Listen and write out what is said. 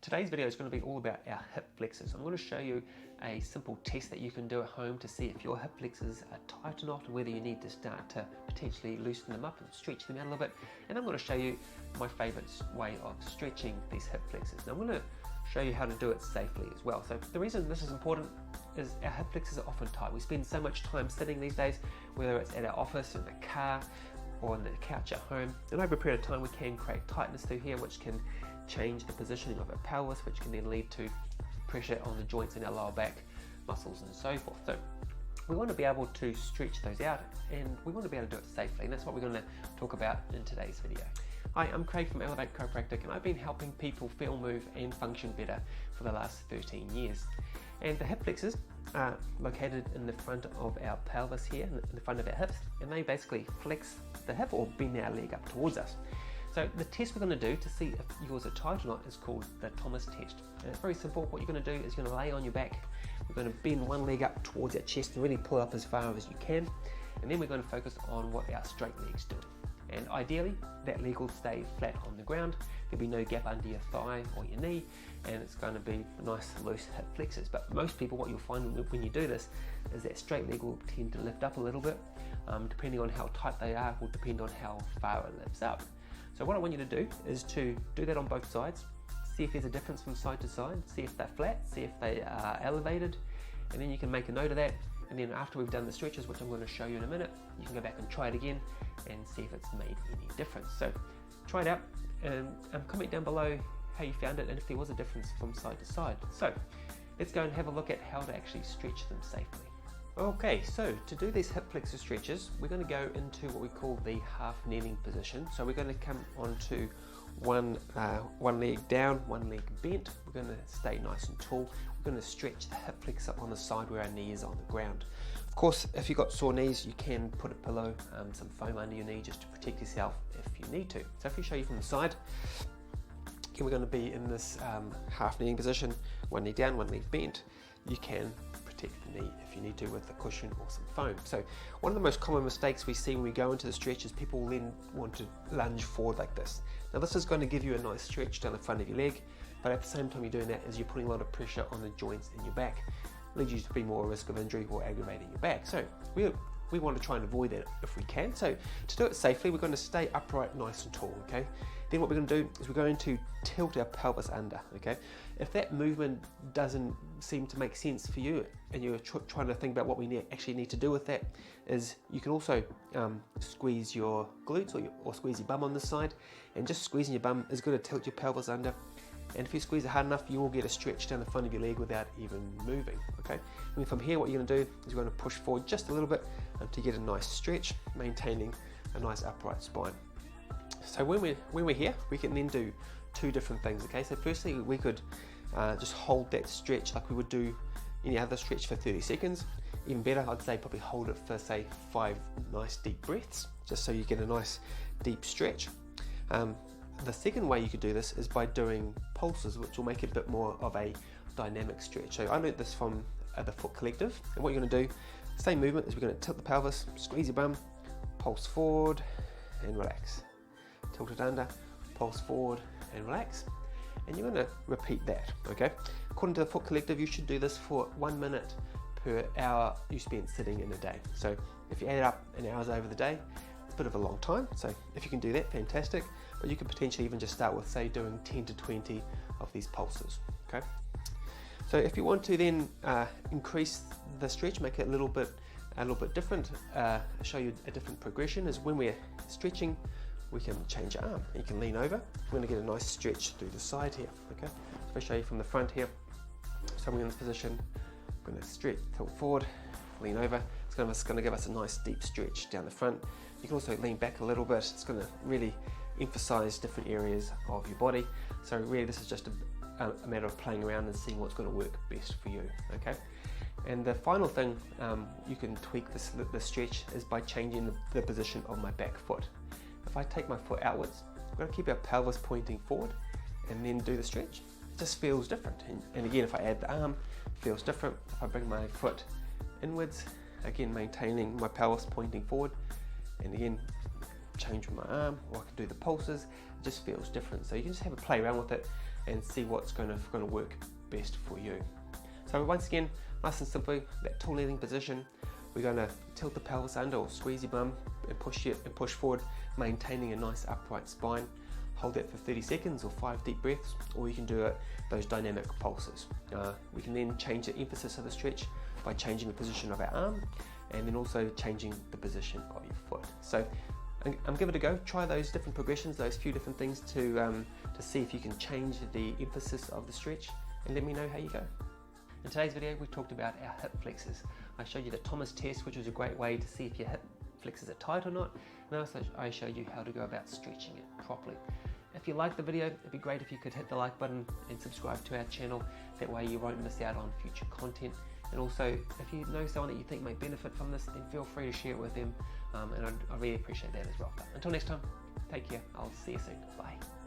Today's video is going to be all about our hip flexors. I'm going to show you a simple test that you can do at home to see if your hip flexors are tight or not, and whether you need to start to potentially loosen them up and stretch them out a little bit. And I'm going to show you my favourite way of stretching these hip flexors. Now I'm going to show you how to do it safely as well. So the reason this is important is our hip flexors are often tight. We spend so much time sitting these days, whether it's at our office, in the car, or on the couch at home, and over a period of time we can create tightness through here, which can change the positioning of our pelvis, which can then lead to pressure on the joints in our lower back muscles and so forth. So we want to be able to stretch those out, and we want to be able to do it safely, and that's what we're going to talk about in today's video. Hi, I'm Craig from Elevate Chiropractic, and I've been helping people feel, move and function better for the last 13 years. And the hip flexors are located in the front of our pelvis here, in the front of our hips, and they basically flex the hip or bend our leg up towards us. So the test we're going to do to see if yours are tight or not is called the Thomas test. And it's very simple. What you're going to do is you're going to lay on your back. We're going to bend one leg up towards our chest and really pull up as far as you can. And then we're going to focus on what our straight leg's doing. And ideally, that leg will stay flat on the ground. There'll be no gap under your thigh or your knee, and it's going to be nice loose hip flexors. But most people, what you'll find when you do this is that straight leg will tend to lift up a little bit. Depending on how tight they are will depend on how far it lifts up. So what I want you to do is to do that on both sides, see if there's a difference from side to side, see if they're flat, see if they are elevated, and then you can make a note of that. And then after we've done the stretches, which I'm going to show you in a minute, you can go back and try it again and see if it's made any difference. So try it out and comment down below how you found it and if there was a difference from side to side. So let's go and have a look at how to actually stretch them safely. Okay, so to do these hip flexor stretches, we're going to go into what we call the half kneeling position. So we're going to come onto one leg down, one leg bent. We're going to stay nice and tall. We're going to stretch the hip flexor on the side where our knee is on the ground. Of course, if you've got sore knees, you can put a pillow, some foam under your knee just to protect yourself if you need to. So if we show you from the side, again, we're going to be in this half kneeling position, one knee down, one leg bent. You can protect the knee if you need to with a cushion or some foam. So one of the most common mistakes we see when we go into the stretch is people then want to lunge forward like this. Now this is going to give you a nice stretch down the front of your leg, but at the same time you're doing that is you're putting a lot of pressure on the joints in your back, leads you to be more at risk of injury or aggravating your back. So we want to try and avoid that if we can. So to do it safely, we're going to stay upright, nice and tall, okay? Then what we're going to do is we're going to tilt our pelvis under, okay? If that movement doesn't seem to make sense for you and you're trying to think about what we actually need to do with that, is you can also squeeze your glutes or squeeze your bum on this side, and just squeezing your bum is going to tilt your pelvis under. And if you squeeze it hard enough, you will get a stretch down the front of your leg without even moving, okay? And from here, what you're going to do is you're going to push forward just a little bit to get a nice stretch, maintaining a nice upright spine. So when we're here, we can then do two different things, okay? So firstly, we could just hold that stretch like we would do any other stretch for 30 seconds. Even better, I'd say probably hold it for, say, 5 nice deep breaths, just so you get a nice deep stretch. The second way you could do this is by doing pulses, which will make it a bit more of a dynamic stretch. So I learned this from the Foot Collective, and what you're going to do, same movement, is we're going to tilt the pelvis, squeeze your bum, pulse forward and relax. Tilt it under, pulse forward and relax. And you're going to repeat that, okay? According to the Foot Collective, you should do this for 1 minute per hour you spend sitting in a day. So if you add it up in hours over the day, it's a bit of a long time. So if you can do that, fantastic. But you could potentially even just start with, say, doing 10 to 20 of these pulses, okay? So if you want to then increase the stretch, make it a little bit different, show you a different progression, is when we're stretching, we can change our arm. You can lean over. We're going to get a nice stretch through the side here, okay? So if I show you from the front here, so I'm in this position, I'm going to stretch, tilt forward, lean over. It's going to give us a nice deep stretch down the front. You can also lean back a little bit. It's going to really emphasize different areas of your body. So really this is just a matter of playing around and seeing what's going to work best for you, okay? And the final thing you can tweak the stretch is by changing the position of my back foot. If I take my foot outwards, I'm going to keep our pelvis pointing forward and then do the stretch. It just feels different. And again, if I add the arm, it feels different. If I bring my foot inwards, again maintaining my pelvis pointing forward, and again change with my arm, or I can do the pulses, it just feels different. So you can just have a play around with it and see what's going to work best for you. So once again, nice and simply, that tall kneeling position, we're going to tilt the pelvis under or squeeze your bum and push forward, maintaining a nice upright spine. Hold that for 30 seconds or 5 deep breaths, or you can do those dynamic pulses. We can then change the emphasis of the stretch by changing the position of our arm, and then also changing the position of your foot. So give it a go. Try those different progressions, those few different things to see if you can change the emphasis of the stretch, and let me know how you go. In today's video, we talked about our hip flexors. I showed you the Thomas test, which was a great way to see if your hip flexors are tight or not, and also I showed you how to go about stretching it properly. If you liked the video, it'd be great if you could hit the like button and subscribe to our channel. That way you won't miss out on future content. And also, if you know someone that you think may benefit from this, then feel free to share it with them, and I really appreciate that as well. But until next time, take care. I'll see you soon. Bye.